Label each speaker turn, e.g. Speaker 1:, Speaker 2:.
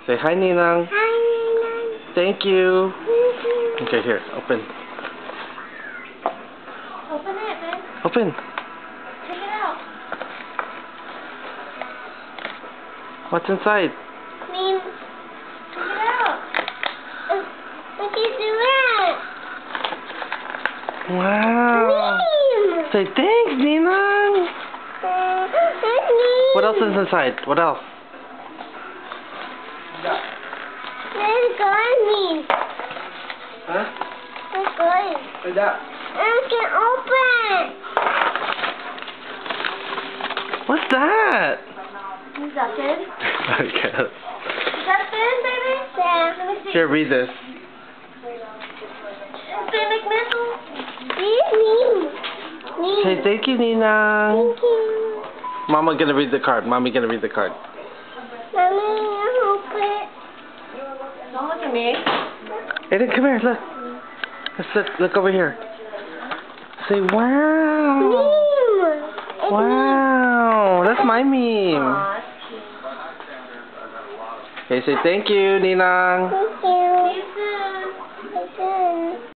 Speaker 1: Say hi, Ninang.
Speaker 2: Hi, Nina.
Speaker 1: Thank you.
Speaker 2: Thank you.
Speaker 1: Okay, here, open.
Speaker 2: Open it, babe.
Speaker 1: Open.
Speaker 2: Take it out.
Speaker 1: What's inside?
Speaker 2: Nina, take it out. What you doing?
Speaker 1: Wow.
Speaker 2: Nina.
Speaker 1: Say thanks, Ninang. What else is inside? What else?
Speaker 2: Let's go, Nina.
Speaker 1: Huh?
Speaker 2: Let's go.
Speaker 1: What's that?
Speaker 2: I can open.
Speaker 1: What's that?
Speaker 2: Is that good?
Speaker 1: I guess.
Speaker 2: Is that good, baby? Yeah. Let me see.
Speaker 1: Here, read this.
Speaker 2: Big McMichael. Nina.
Speaker 1: Say thank you, Ninang.
Speaker 2: Thank you.
Speaker 1: Mama gonna read the card. Mommy gonna read the card.
Speaker 2: Mommy, I hope it. Don't look at me.
Speaker 1: Aiden, come here. Look. Look over here. Say wow.
Speaker 2: Meme.
Speaker 1: Wow. That's my meme.
Speaker 2: Aw,
Speaker 1: Okay, say thank you, Ninang.
Speaker 2: thank you. See you soon. See you soon.